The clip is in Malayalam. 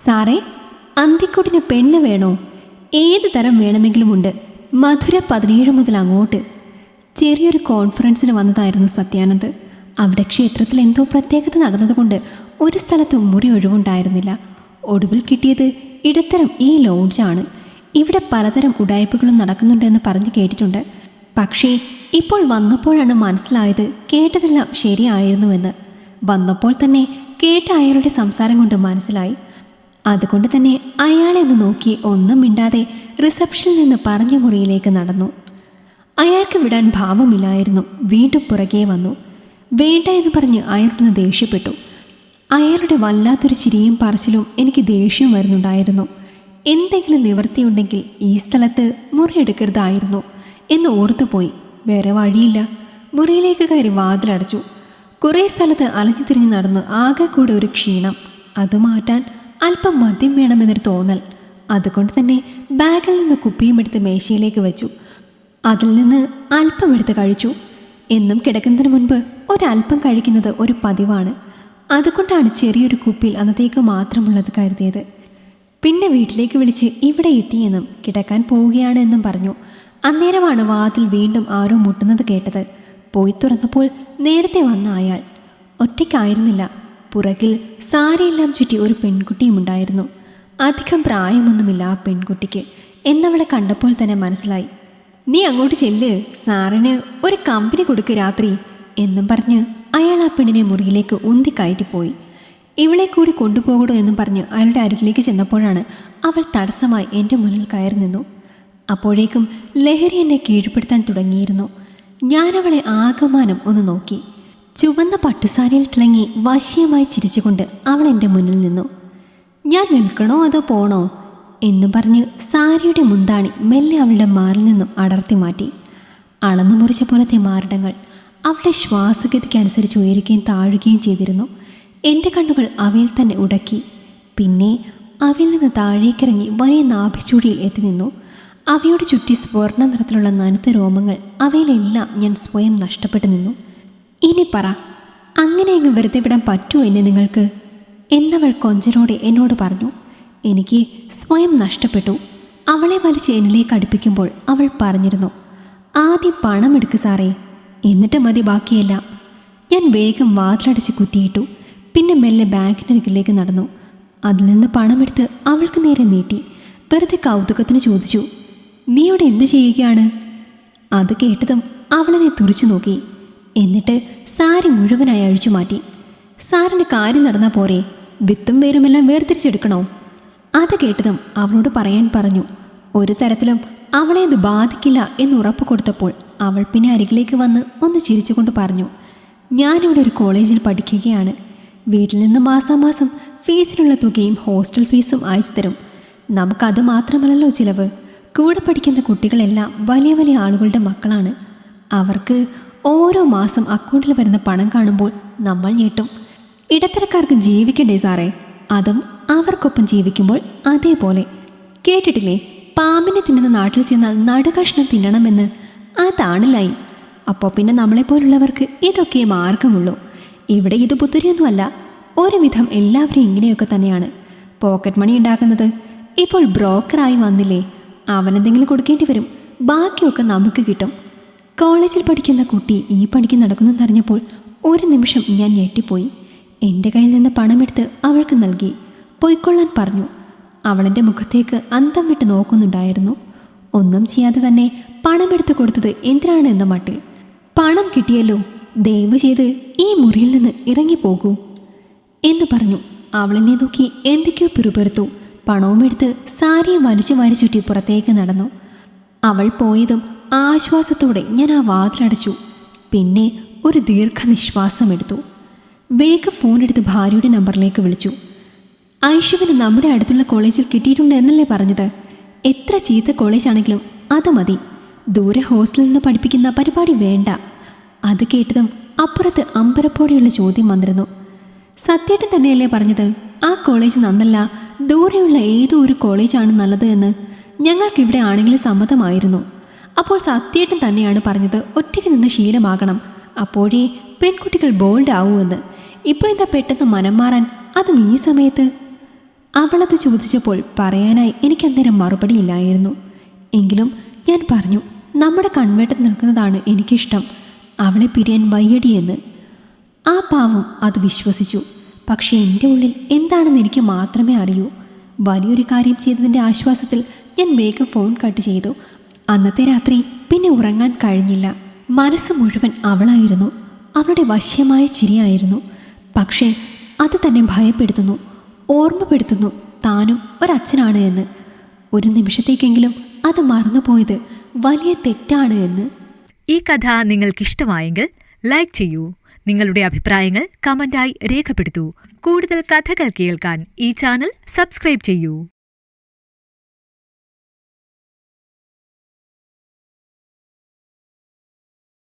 സാറേ, അന്തിക്കുട്ടിന് പെണ്ണ് വേണോ? ഏത് തരം വേണമെങ്കിലുമുണ്ട്. മധുര 17 മുതൽ അങ്ങോട്ട്. ചെറിയൊരു കോൺഫറൻസിന് വന്നതായിരുന്നു സത്യാനന്ദ്. അവിടെ ക്ഷേത്രത്തിൽ എന്തോ പ്രത്യേകത നടന്നതുകൊണ്ട് ഒരു സ്ഥലത്തും മുറി ഒഴിവുണ്ടായിരുന്നില്ല. ഒടുവിൽ കിട്ടിയത് ഇടത്തരം ഈ ലോഡ്ജാണ്. ഇവിടെ പലതരം ഉടായ്പകളും നടക്കുന്നുണ്ടെന്ന് പറഞ്ഞു കേട്ടിട്ടുണ്ട്. പക്ഷേ ഇപ്പോൾ വന്നപ്പോഴാണ് മനസ്സിലായത് കേട്ടതെല്ലാം ശരിയായിരുന്നുവെന്ന്. വന്നപ്പോൾ തന്നെ കേട്ട അയാളുടെ സംസാരം കൊണ്ട് മനസ്സിലായി. അതുകൊണ്ട് തന്നെ അയാളെ ഒന്ന് നോക്കി ഒന്നും മിണ്ടാതെ റിസപ്ഷനിൽ നിന്ന് പറഞ്ഞ മുറിയിലേക്ക് നടന്നു. അയാൾക്ക് വിടാൻ ഭാവമില്ലായിരുന്നു. വീണ്ടും പുറകെ വന്നു. വേണ്ട എന്ന് പറഞ്ഞ് അയാളൊന്ന് ദേഷ്യപ്പെട്ടു. അയാളുടെ വല്ലാത്തൊരു ചിരിയും പറച്ചിലും എനിക്ക് ദേഷ്യം വരുന്നുണ്ടായിരുന്നു. എന്തെങ്കിലും നിവൃത്തിയുണ്ടെങ്കിൽ ഈ സ്ഥലത്ത് മുറിയെടുക്കരുതായിരുന്നു എന്ന് ഓർത്തുപോയി. വേറെ വഴിയില്ല. മുറിയിലേക്ക് കയറി വാതിലടച്ചു. കുറേ സ്ഥലത്ത് അലഞ്ഞു തിരിഞ്ഞ് നടന്ന് ആകെ കൂടെ ഒരു ക്ഷീണം. അത് മാറ്റാൻ അല്പം മദ്യം വേണമെന്നൊരു തോന്നൽ. അതുകൊണ്ട് തന്നെ ബാഗിൽ നിന്ന് കുപ്പിയും എടുത്ത് മേശയിലേക്ക് വെച്ചു. അതിൽ നിന്ന് അല്പം എടുത്ത് കഴിച്ചു. എന്നും കിടക്കുന്നതിന് മുൻപ് ഒരല്പം കഴിക്കുന്നത് ഒരു പതിവാണ്. അതുകൊണ്ടാണ് ചെറിയൊരു കുപ്പിയിൽ അന്നത്തേക്ക് മാത്രമുള്ളത് കരുതിയത്. പിന്നെ വീട്ടിലേക്ക് വിളിച്ച് ഇവിടെ എത്തിയെന്നും കിടക്കാൻ പോവുകയാണ് എന്നും പറഞ്ഞു. അന്നേരമാണ് വാതിൽ വീണ്ടും ആരോ മുട്ടുന്നത് കേട്ടത്. പോയി തുറന്നപ്പോൾ നേരത്തെ വന്ന അയാൾ ഒറ്റയ്ക്കായിരുന്നില്ല. പുറകിൽ സാരിയെല്ലാം ചുറ്റി ഒരു പെൺകുട്ടിയും ഉണ്ടായിരുന്നു. അധികം പ്രായമൊന്നുമില്ല ആ പെൺകുട്ടിക്ക്. എന്നവളെ കണ്ടപ്പോൾ തന്നെ മനസ്സിലായി. നീ അങ്ങോട്ട് ചെല്ല്, സാറിന് ഒരു കമ്പനി കൊടുക്ക് രാത്രി എന്നും പറഞ്ഞ് അയാൾ ആ പെണ്ണിനെ മുറിയിലേക്ക് ഉന്തി കയറ്റിപ്പോയി. ഇവളെ കൂടി കൊണ്ടുപോകണോ എന്നും പറഞ്ഞ് അയാളുടെ അരികിലേക്ക് ചെന്നപ്പോഴാണ് അവൾ തടസ്സമായി എൻ്റെ മുന്നിൽ കയറി നിന്നു. അപ്പോഴേക്കും ലഹരി എന്നെ കീഴ്പ്പെടുത്താൻ തുടങ്ങിയിരുന്നു. ഞാനവളെ ആകമാനം ഒന്ന് നോക്കി. ചുവന്ന പട്ടുസാരിയിൽ തിളങ്ങി വശ്യമായി ചിരിച്ചുകൊണ്ട് അവൾ എൻ്റെ മുന്നിൽ നിന്നു. ഞാൻ നിൽക്കണോ അതോ പോണോ എന്നും പറഞ്ഞ് സാരിയുടെ മുന്താണി മെല്ലെ അവളുടെ മാറിൽ നിന്നും അടർത്തി മാറ്റി. അളന്നു മുറിച്ച പോലത്തെ മാറിടങ്ങൾ അവളുടെ ശ്വാസഗതിക്കനുസരിച്ച് ഉയരുകയും താഴുകയും ചെയ്തിരുന്നു. എൻ്റെ കണ്ണുകൾ അവയിൽ തന്നെ ഉടക്കി. പിന്നെ അവയിൽ നിന്ന് താഴേക്കിറങ്ങി വലിയ നാഭിച്ചൂടിയിൽ എത്തി നിന്നു. അവയോട് ചുറ്റി സ്വർണ്ണ നിറത്തിലുള്ള നനുത്ത രോമങ്ങൾ. അവയിലെല്ലാം ഞാൻ സ്വയം നഷ്ടപ്പെട്ടു നിന്നു. ഇനി പറ, അങ്ങനെ അങ്ങ് വെറുതെ വിടാൻ പറ്റുമോ എന്നെ നിങ്ങൾക്ക് എന്നവൾ കൊഞ്ചലോടെ എന്നോട് പറഞ്ഞു. എനിക്ക് സ്വയം നഷ്ടപ്പെട്ടു. അവളെ വലിച്ച് എന്നിലേക്ക് അടുപ്പിക്കുമ്പോൾ അവൾ പറഞ്ഞിരുന്നു, ആദ്യം പണം എടുക്ക് സാറേ, എന്നിട്ട് മതി ബാക്കിയെല്ലാം. ഞാൻ വേഗം വാതിലടച്ച് കുറ്റിയിട്ടു. പിന്നെ മെല്ലെ ബാങ്കിനരികിലേക്ക് നടന്നു. അതിൽ നിന്ന് പണമെടുത്ത് അവൾക്ക് നേരെ നീട്ടി. വെറുതെ കൗതുകത്തിന് ചോദിച്ചു, നീ ഇവിടെ എന്ത് ചെയ്യുകയാണ്? അത് കേട്ടതും അവളെന്നെ തുറിച്ചു നോക്കി. എന്നിട്ട് സാരി മുഴുവനായി അഴിച്ചു മാറ്റി. സാറിന് കാര്യം നടന്നാൽ പോരെ, വിത്തും വേരുമെല്ലാം വേർതിരിച്ചെടുക്കണോ? അത് കേട്ടതും അവളോട് പറയാൻ പറഞ്ഞു. ഒരു തരത്തിലും അവളെ അത് ബാധിക്കില്ല എന്ന് ഉറപ്പ് കൊടുത്തപ്പോൾ അവൾ പിന്നെ അരികിലേക്ക് വന്ന് ഒന്ന് ചിരിച്ചുകൊണ്ട് പറഞ്ഞു, ഞാനിവിടെ ഒരു കോളേജിൽ പഠിക്കുകയാണ്. വീട്ടിൽ നിന്ന് മാസാമാസം ഫീസിനുള്ള തുകയും ഹോസ്റ്റൽ ഫീസും അയച്ചു തരും. നമുക്കത് മാത്രമല്ലല്ലോ ചിലവ്. കൂടെ പഠിക്കുന്ന കുട്ടികളെല്ലാം വലിയ വലിയ ആളുകളുടെ മക്കളാണ്. അവർക്ക് ഓരോ മാസം അക്കൗണ്ടിൽ വരുന്ന പണം കാണുമ്പോൾ നമ്മൾ ഞെട്ടും. ഇടത്തരക്കാർക്ക് ജീവിക്കണ്ടേ സാറേ? അതും അവർക്കൊപ്പം ജീവിക്കുമ്പോൾ അതേപോലെ. കേട്ടിട്ടില്ലേ, പാമ്പിനെ തിന്നുന്ന നാട്ടിൽ ചെന്നാൽ നടുകഷ്ണം തിന്നണമെന്ന്? അതാണ് ലൈൻ. അപ്പോൾ പിന്നെ നമ്മളെപ്പോലുള്ളവർക്ക് ഇതൊക്കെ മാർഗമുള്ളൂ. ഇവിടെ ഇത് പുത്തരിയൊന്നുമല്ല. ഒരുവിധം എല്ലാവരും ഇങ്ങനെയൊക്കെ തന്നെയാണ്. പോക്കറ്റ് മണി ഉണ്ടാക്കുന്നത്. ഇപ്പോൾ ബ്രോക്കറായി വന്നില്ലേ, അവനെന്തെങ്കിലും കൊടുക്കേണ്ടി വരും. ബാക്കിയൊക്കെ നമുക്ക് കിട്ടും. കോളേജിൽ പഠിക്കുന്ന കുട്ടി ഈ പണിക്ക് നടക്കുന്നതെന്നറിഞ്ഞപ്പോൾ ഒരു നിമിഷം ഞാൻ ഞെട്ടിപ്പോയി. എൻ്റെ കയ്യിൽ നിന്ന് പണമെടുത്ത് അവൾക്ക് നൽകി. പൊയ്ക്കൊള്ളാൻ പറഞ്ഞു. അവളെൻ്റെ മുഖത്തേക്ക് അന്തം വിട്ട് നോക്കുന്നുണ്ടായിരുന്നു. ഒന്നും ചെയ്യാതെ തന്നെ പണമെടുത്ത് കൊടുത്തത് എന്തിനാണ് എന്ന മട്ടിൽ. പണം കിട്ടിയല്ലോ, ദയവ് ചെയ്ത് ഈ മുറിയിൽ നിന്ന് ഇറങ്ങിപ്പോകൂ എന്ന് പറഞ്ഞു. അവളെന്നെ നോക്കി എന്തൊക്കെയോ പിറുപിറുത്തു. പണവും എടുത്ത് സാരിയെ വലിച്ചു വാരി ചുറ്റി പുറത്തേക്ക് നടന്നു. അവൾ പോയതും ആശ്വാസത്തോടെ ഞാൻ ആ വാതിലടച്ചു. പിന്നെ ഒരു ദീർഘനിശ്വാസം എടുത്തു. വേഗം ഫോണെടുത്ത് ഭാര്യയുടെ നമ്പറിലേക്ക് വിളിച്ചു. ഐഷുവിന് നമ്മുടെ അടുത്തുള്ള കോളേജിൽ കിട്ടിയിട്ടുണ്ട് എന്നല്ലേ പറഞ്ഞത്? എത്ര ചീത്ത കോളേജാണെങ്കിലും അത് മതി. ദൂരെ ഹോസ്റ്റലിൽ നിന്ന് പഠിപ്പിക്കുന്ന പരിപാടി വേണ്ട. അത് കേട്ടതും അപ്പുറത്ത് അമ്പരപ്പോടെയുള്ള ചോദ്യം വന്നിരുന്നു. സത്യേട്ടൻ തന്നെയല്ലേ പറഞ്ഞത് ആ കോളേജ് നന്നല്ല, ദൂരെയുള്ള ഏതോ ഒരു കോളേജാണ് നല്ലത് എന്ന്? ഞങ്ങൾക്കിവിടെ ആണെങ്കിലും സമ്മതമായിരുന്നു. അപ്പോൾ സത്യേട്ടൻ തന്നെയാണ് പറഞ്ഞത് ഒറ്റയ്ക്ക് നിന്ന് ശീലമാകണം, അപ്പോഴേ പെൺകുട്ടികൾ ബോൾഡ് ആവുമെന്ന്. ഇപ്പോൾ എന്താ പെട്ടെന്ന് മനം മാറാൻ, അതും ഈ സമയത്ത്? അവളത് ചോദിച്ചപ്പോൾ പറയാനായി എനിക്കന്നേരം മറുപടിയില്ലായിരുന്നു. എങ്കിലും ഞാൻ പറഞ്ഞു, നമ്മുടെ കൺവേട്ടത്ത് നിൽക്കുന്നതാണ് എനിക്കിഷ്ടം, അവളെ പിരിയാൻ വയ്യടിയെന്ന്. ആ പാവം അത് വിശ്വസിച്ചു. പക്ഷേ എൻ്റെ ഉള്ളിൽ എന്താണെന്ന് എനിക്ക് മാത്രമേ അറിയൂ. വലിയൊരു കാര്യം ചെയ്തതിൻ്റെ ആശ്വാസത്തിൽ ഞാൻ വേഗം ഫോൺ കട്ട് ചെയ്തു. അന്നത്തെ രാത്രി പിന്നെ ഉറങ്ങാൻ കഴിഞ്ഞില്ല. മനസ്സ് മുഴുവൻ അവളായിരുന്നു. അവളുടെ വശ്യമായ ചിരിയായിരുന്നു. പക്ഷേ അത് തന്നെ ഭയപ്പെടുത്തുന്നു, ഓർമ്മപ്പെടുത്തുന്നു താനും ഒരച്ഛനാണ് എന്ന്. ഒരു നിമിഷത്തേക്കെങ്കിലും അത് മറന്നുപോയത് വലിയ തെറ്റാണ് എന്ന്. ഈ കഥ നിങ്ങൾക്കിഷ്ടമായെങ്കിൽ ലൈക്ക് ചെയ്യൂ. നിങ്ങളുടെ അഭിപ്രായങ്ങൾ കമന്റായി രേഖപ്പെടുത്തൂ. കൂടുതൽ കഥകൾ കേൾക്കാൻ ഈ ചാനൽ സബ്സ്ക്രൈബ് ചെയ്യൂ.